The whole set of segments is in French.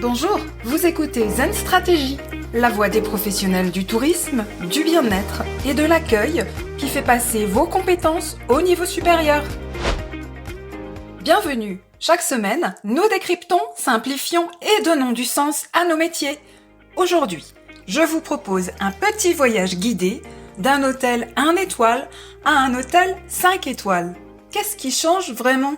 Bonjour, vous écoutez Zen Stratégie, la voix des professionnels du tourisme, du bien-être et de l'accueil qui fait passer vos compétences au niveau supérieur. Bienvenue, chaque semaine, nous décryptons, simplifions et donnons du sens à nos métiers. Aujourd'hui, je vous propose un petit voyage guidé d'un hôtel 1 étoile à un hôtel 5 étoiles. Qu'est-ce qui change vraiment ?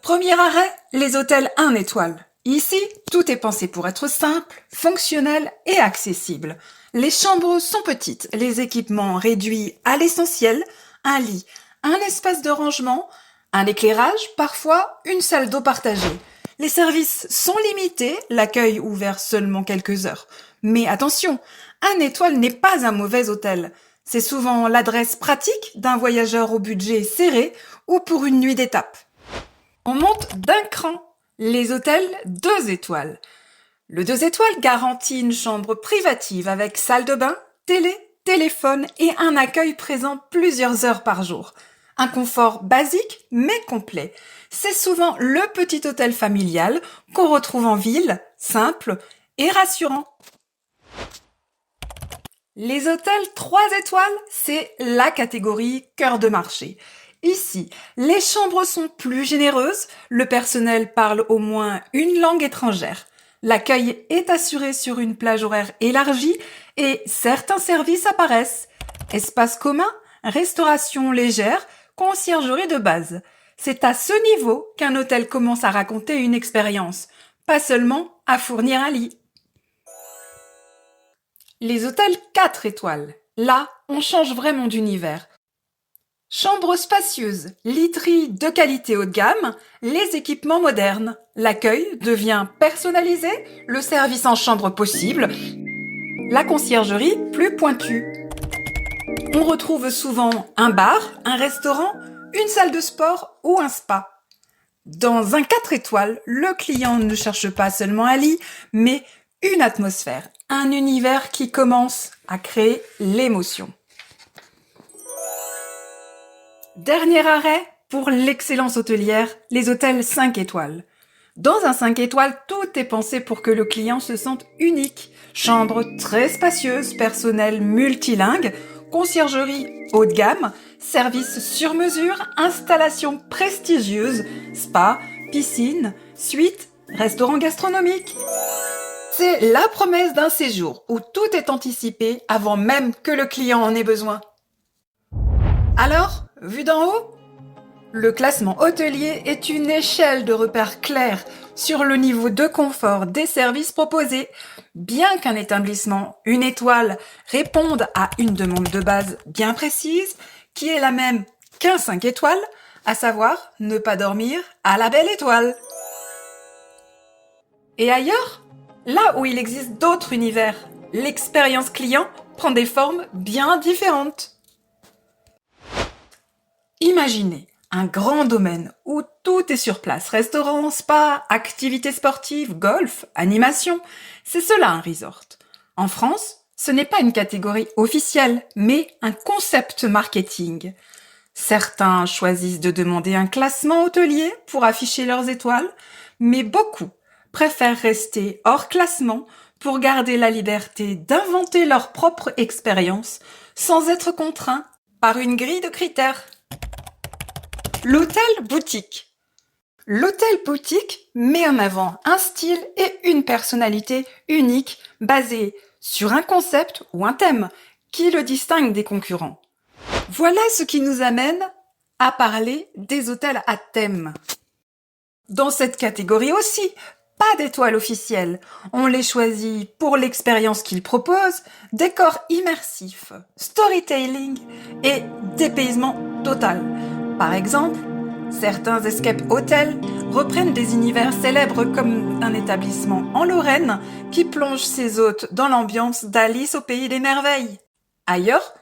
Premier arrêt, les hôtels 1 étoile. Ici, tout est pensé pour être simple, fonctionnel et accessible. Les chambres sont petites, les équipements réduits à l'essentiel, un lit, un espace de rangement, un éclairage, parfois une salle d'eau partagée. Les services sont limités, l'accueil ouvert seulement quelques heures. Mais attention, 1 étoile n'est pas un mauvais hôtel. C'est souvent l'adresse pratique d'un voyageur au budget serré ou pour une nuit d'étape. On monte d'un cran. Les hôtels 2 étoiles. Le 2 étoiles garantit une chambre privative avec salle de bain, télé, téléphone et un accueil présent plusieurs heures par jour. Un confort basique mais complet. C'est souvent le petit hôtel familial qu'on retrouve en ville, simple et rassurant. Les hôtels 3 étoiles, c'est la catégorie cœur de marché. Ici, les chambres sont plus généreuses, le personnel parle au moins une langue étrangère. L'accueil est assuré sur une plage horaire élargie et certains services apparaissent. Espace commun, restauration légère, conciergerie de base. C'est à ce niveau qu'un hôtel commence à raconter une expérience, pas seulement à fournir un lit. Les hôtels 4 étoiles. Là, on change vraiment d'univers. Chambre spacieuse, literie de qualité haut de gamme, les équipements modernes. L'accueil devient personnalisé, le service en chambre possible, la conciergerie plus pointue. On retrouve souvent un bar, un restaurant, une salle de sport ou un spa. Dans un 4 étoiles, le client ne cherche pas seulement un lit, mais une atmosphère, un univers qui commence à créer l'émotion. Dernier arrêt pour l'excellence hôtelière, les hôtels 5 étoiles. Dans un 5 étoiles, tout est pensé pour que le client se sente unique. Chambre très spacieuse, personnel multilingue, conciergerie haut de gamme, service sur mesure, installation prestigieuse, spa, piscine, suite, restaurant gastronomique. C'est la promesse d'un séjour où tout est anticipé avant même que le client en ait besoin. Alors, vu d'en haut, le classement hôtelier est une échelle de repères clairs sur le niveau de confort des services proposés. Bien qu'un établissement, une étoile, réponde à une demande de base bien précise, qui est la même qu'un 5 étoiles, à savoir ne pas dormir à la belle étoile. Et ailleurs, là où il existe d'autres univers, l'expérience client prend des formes bien différentes. Imaginez un grand domaine où tout est sur place, restaurant, spa, activités sportives, golf, animation. C'est cela un resort. En France, ce n'est pas une catégorie officielle, mais un concept marketing. Certains choisissent de demander un classement hôtelier pour afficher leurs étoiles, mais beaucoup préfèrent rester hors classement pour garder la liberté d'inventer leur propre expérience sans être contraints par une grille de critères. L'hôtel boutique. L'hôtel boutique met en avant un style et une personnalité unique basée sur un concept ou un thème qui le distingue des concurrents. Voilà ce qui nous amène à parler des hôtels à thème. Dans cette catégorie aussi, pas d'étoiles officielles. On les choisit pour l'expérience qu'ils proposent, décor immersif, storytelling et dépaysement total. Par exemple, certains escape hôtels reprennent des univers célèbres comme un établissement en Lorraine qui plonge ses hôtes dans l'ambiance d'Alice au pays des merveilles. Ailleurs,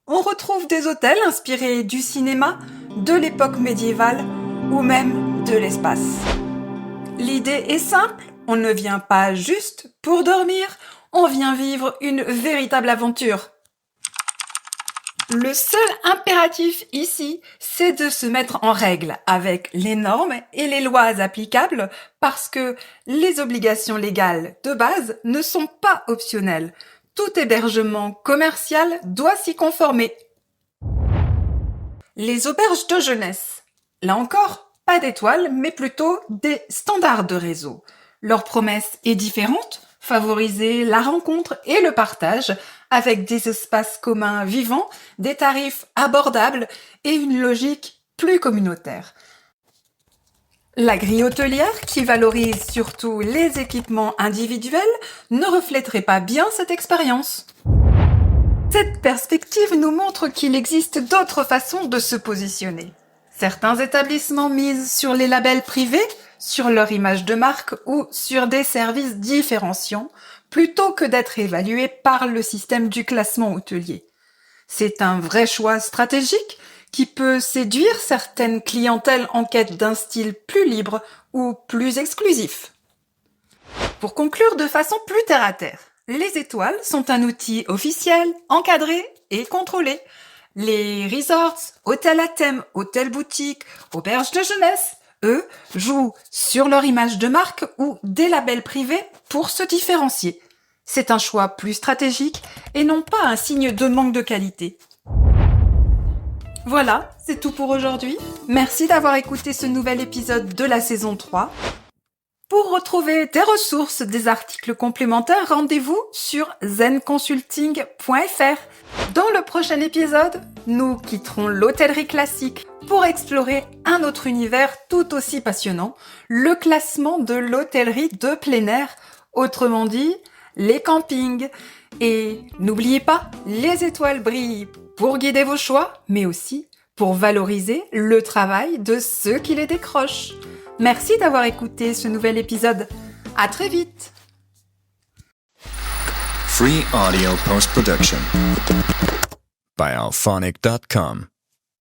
on retrouve des hôtels inspirés du cinéma, de l'époque médiévale ou même de l'espace. L'idée est simple, on ne vient pas juste pour dormir, on vient vivre une véritable aventure. Le seul impératif ici, c'est de se mettre en règle avec les normes et les lois applicables parce que les obligations légales de base ne sont pas optionnelles. Tout hébergement commercial doit s'y conformer. Les auberges de jeunesse. Là encore, pas d'étoiles, mais plutôt des standards de réseau. Leur promesse est différente, favoriser la rencontre et le partage avec des espaces communs vivants, des tarifs abordables et une logique plus communautaire. La grille hôtelière, qui valorise surtout les équipements individuels, ne reflèterait pas bien cette expérience. Cette perspective nous montre qu'il existe d'autres façons de se positionner. Certains établissements misent sur les labels privés, sur leur image de marque ou sur des services différenciants, plutôt que d'être évalués par le système du classement hôtelier. C'est un vrai choix stratégique qui peut séduire certaines clientèles en quête d'un style plus libre ou plus exclusif. Pour conclure de façon plus terre-à-terre, les étoiles sont un outil officiel, encadré et contrôlé. Les resorts, hôtels à thème, hôtels boutiques, auberges de jeunesse, eux, jouent sur leur image de marque ou des labels privés pour se différencier. C'est un choix plus stratégique et non pas un signe de manque de qualité. Voilà, c'est tout pour aujourd'hui. Merci d'avoir écouté ce nouvel épisode de la saison 3. Pour retrouver des ressources, des articles complémentaires, rendez-vous sur zenconsulting.fr. Dans le prochain épisode, nous quitterons l'hôtellerie classique pour explorer un autre univers tout aussi passionnant, le classement de l'hôtellerie de plein air, autrement dit, les campings. Et n'oubliez pas, les étoiles brillent pour guider vos choix, mais aussi pour valoriser le travail de ceux qui les décrochent. Merci d'avoir écouté ce nouvel épisode. À très vite. Free audio post-production by alphonic.com